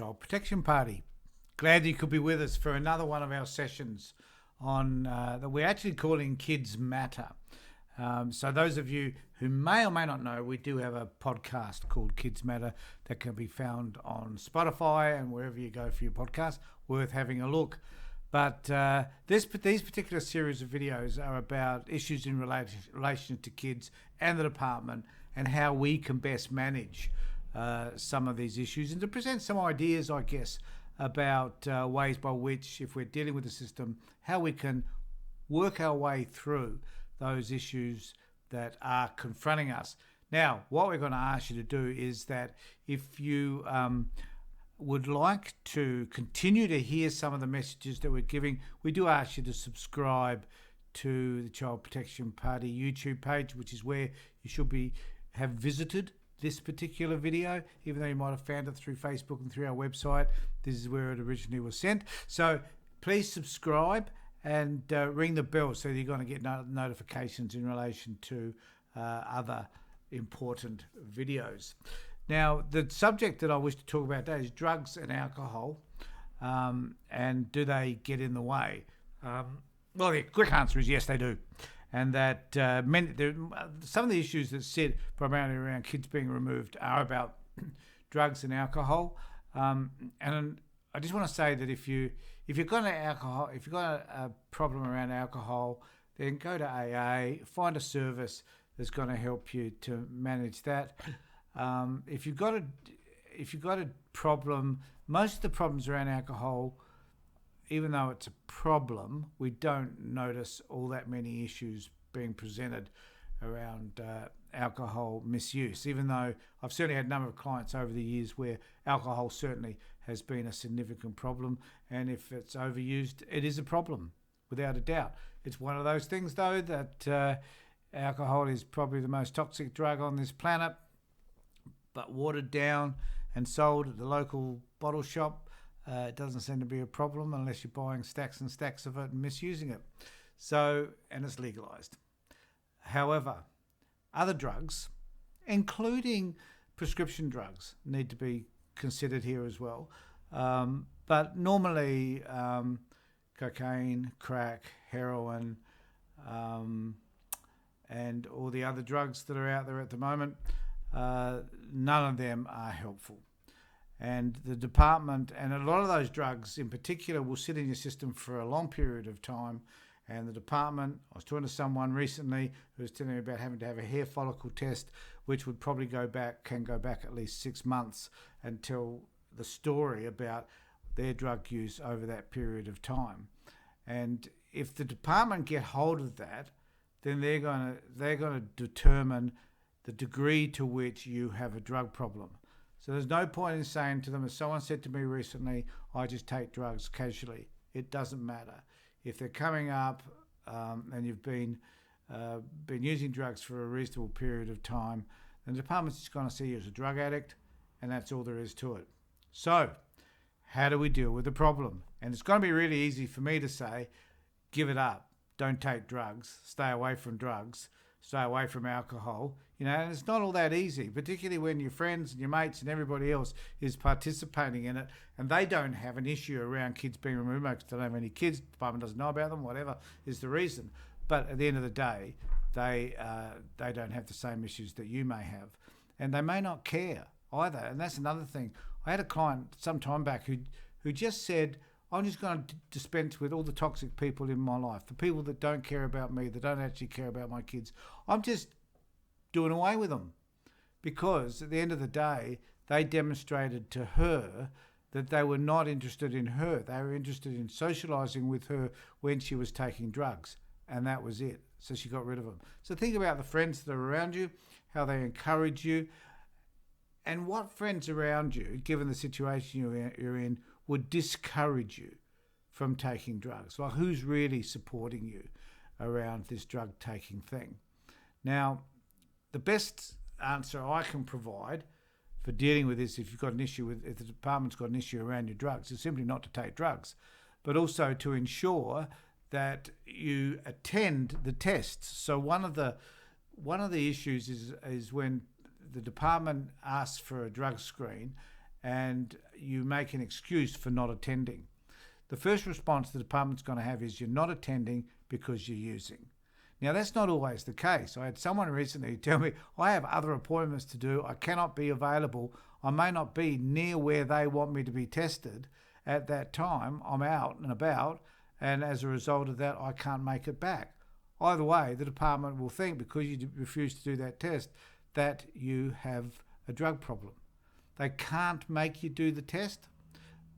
Child Protection Party. Glad you could be with us for another one of our sessions on that we're actually calling Kids Matter. So those of you who may or may not know, we do have a podcast called Kids Matter that can be found on Spotify and wherever you go for your podcast. Worth having a look. But these particular series of videos are about issues in relation to kids and the department and how we can best manage some of these issues and to present some ideas, I guess, about ways by which, if we're dealing with the system, how we can work our way through those issues that are confronting us. Now, what we're going to ask you to do is that if you would like to continue to hear some of the messages that we're giving, we do ask you to subscribe to the Child Protection Party YouTube page, which is where you should have visited this particular video, even though you might have found it through Facebook and through our website. This is where it originally was sent. So please subscribe and ring the bell so you're going to get notifications in relation to other important videos. Now, the subject that I wish to talk about today is drugs and alcohol, and do they get in the way? Well, the quick answer is yes, they do. And that some of the issues that sit primarily around kids being removed are about drugs and alcohol. And I just want to say that if you've got a problem around alcohol, then go to AA, find a service that's going to help you to manage that. If you've got a problem, most of the problems around alcohol, even though it's a problem, we don't notice all that many issues being presented around alcohol misuse, even though I've certainly had a number of clients over the years where alcohol certainly has been a significant problem, and if it's overused, it is a problem, without a doubt. It's one of those things, though, that alcohol is probably the most toxic drug on this planet, but watered down and sold at the local bottle shop, it doesn't seem to be a problem unless you're buying stacks and stacks of it and misusing it. So, and it's legalized. However, other drugs, including prescription drugs, need to be considered here as well. But normally, cocaine, crack, heroin, and all the other drugs that are out there at the moment, none of them are helpful. And the department, and a lot of those drugs in particular, will sit in your system for a long period of time. And the department, I was talking to someone recently who was telling me about having to have a hair follicle test, which would probably can go back at least 6 months and tell the story about their drug use over that period of time. And if the department get hold of that, then they're going to determine the degree to which you have a drug problem. So there's no point in saying to them, as someone said to me recently, I just take drugs casually. It doesn't matter. If they're coming up and you've been using drugs for a reasonable period of time, then the department's just going to see you as a drug addict, and that's all there is to it. So how do we deal with the problem? And it's going to be really easy for me to say, give it up. Don't take drugs. Stay away from drugs. Stay away from alcohol. And it's not all that easy, particularly when your friends and your mates and everybody else is participating in it and they don't have an issue around kids being removed because they don't have any kids, the department doesn't know about them, whatever is the reason. But at the end of the day, they don't have the same issues that you may have. And they may not care either. And that's another thing. I had a client some time back who just said, I'm just going to dispense with all the toxic people in my life, the people that don't care about me, that don't actually care about my kids. I'm just doing away with them, because at the end of the day, they demonstrated to her that they were not interested in her. They were interested in socializing with her when she was taking drugs, and that was it. So she got rid of them. So think about the friends that are around you, how they encourage you, and what friends around you, given the situation you're in, would discourage you from taking drugs. Well, who's really supporting you around this drug taking thing? Now, the best answer I can provide for dealing with this, if the department's got an issue around your drugs, is simply not to take drugs, but also to ensure that you attend the tests. So one of the issues is when the department asks for a drug screen and you make an excuse for not attending. The first response the department's going to have is you're not attending because you're using. Now, that's not always the case. I had someone recently tell me, I have other appointments to do. I cannot be available. I may not be near where they want me to be tested at that time. I'm out and about, and as a result of that, I can't make it back. Either way, the department will think, because you refuse to do that test, that you have a drug problem. They can't make you do the test,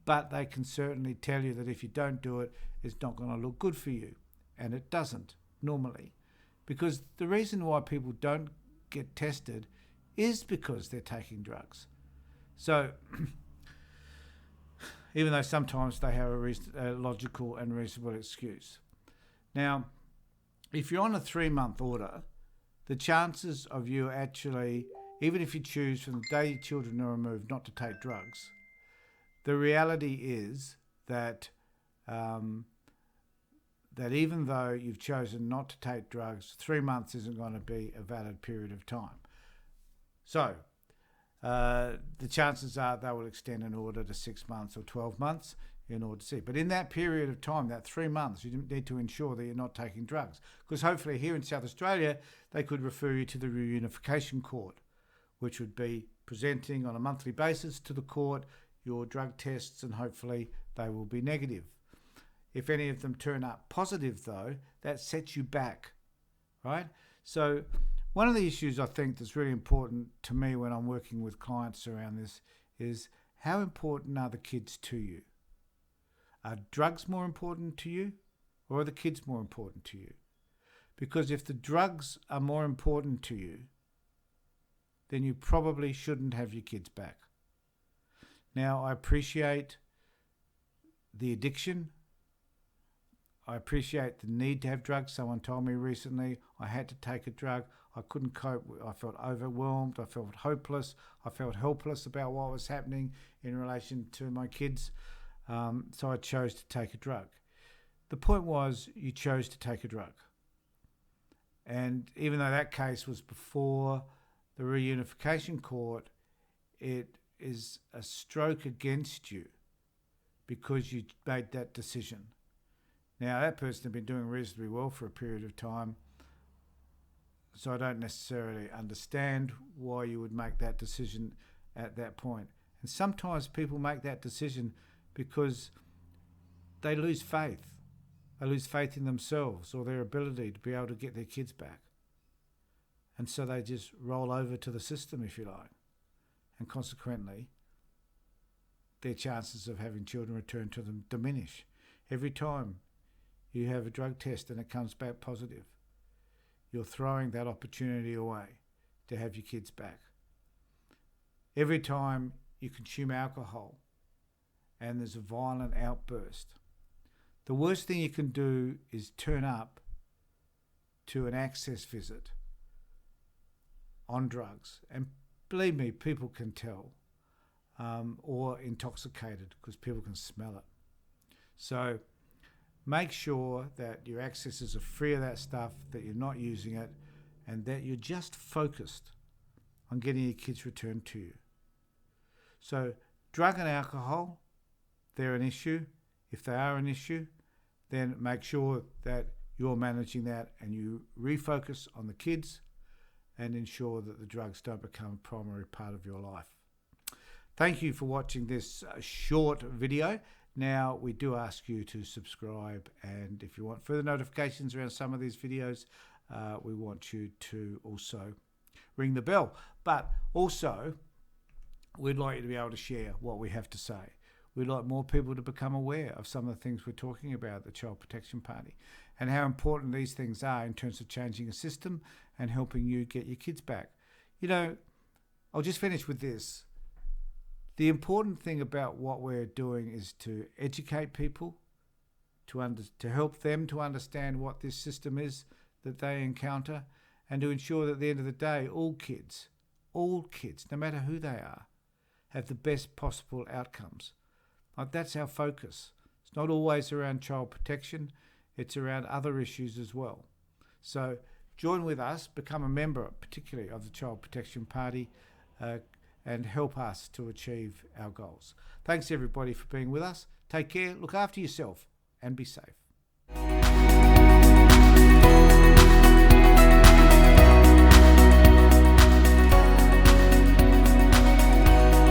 but they can certainly tell you that if you don't do it, it's not going to look good for you. And it doesn't normally. Because the reason why people don't get tested is because they're taking drugs. So, even though sometimes they have a logical and reasonable excuse. Now, if you're on a 3-month order, the chances of you actually, even if you choose from the day your children are removed not to take drugs, the reality is that that even though you've chosen not to take drugs, 3 months isn't going to be a valid period of time. So, the chances are they will extend an order to 6 months or 12 months in order to see. But in that period of time, that 3 months, you need to ensure that you're not taking drugs. Because hopefully here in South Australia, they could refer you to the reunification court, which would be presenting on a monthly basis to the court your drug tests, and hopefully they will be negative. If any of them turn up positive, though, that sets you back, right? So one of the issues I think that's really important to me when I'm working with clients around this is, how important are the kids to you? Are drugs more important to you, or are the kids more important to you? Because if the drugs are more important to you, then you probably shouldn't have your kids back. Now, I appreciate the addiction. I appreciate the need to have drugs. Someone told me recently I had to take a drug. I couldn't cope. I felt overwhelmed. I felt hopeless. I felt helpless about what was happening in relation to my kids. So I chose to take a drug. The point was, you chose to take a drug. And even though that case was before the reunification court, it is a stroke against you because you made that decision. Now, that person had been doing reasonably well for a period of time, so I don't necessarily understand why you would make that decision at that point. And sometimes people make that decision because they lose faith. They lose faith in themselves or their ability to be able to get their kids back. And so they just roll over to the system, if you like. And consequently, their chances of having children returned to them diminish. Every time you have a drug test and it comes back positive, you're throwing that opportunity away to have your kids back. Every time you consume alcohol and there's a violent outburst, the worst thing you can do is turn up to an access visit on drugs. And believe me, people can tell, or intoxicated, because people can smell it. So make sure that your accesses are free of that stuff, that you're not using it, and that you're just focused on getting your kids returned to you. So drug and alcohol, they're an issue. If they are an issue, then make sure that you're managing that and you refocus on the kids and ensure that the drugs don't become a primary part of your life. Thank you for watching this short video. Now, we do ask you to subscribe, and if you want further notifications around some of these videos, we want you to also ring the bell. But also, we'd like you to be able to share what we have to say. We'd like more people to become aware of some of the things we're talking about at the Child Protection Party and how important these things are in terms of changing a system and helping you get your kids back. You know, I'll just finish with this. The important thing about what we're doing is to educate people, to help them to understand what this system is that they encounter, and to ensure that at the end of the day, all kids, no matter who they are, have the best possible outcomes. That's our focus. It's not always around child protection, it's around other issues as well. So join with us, become a member particularly of the Child Protection Party, and help us to achieve our goals. Thanks everybody for being with us. Take care, look after yourself, and be safe.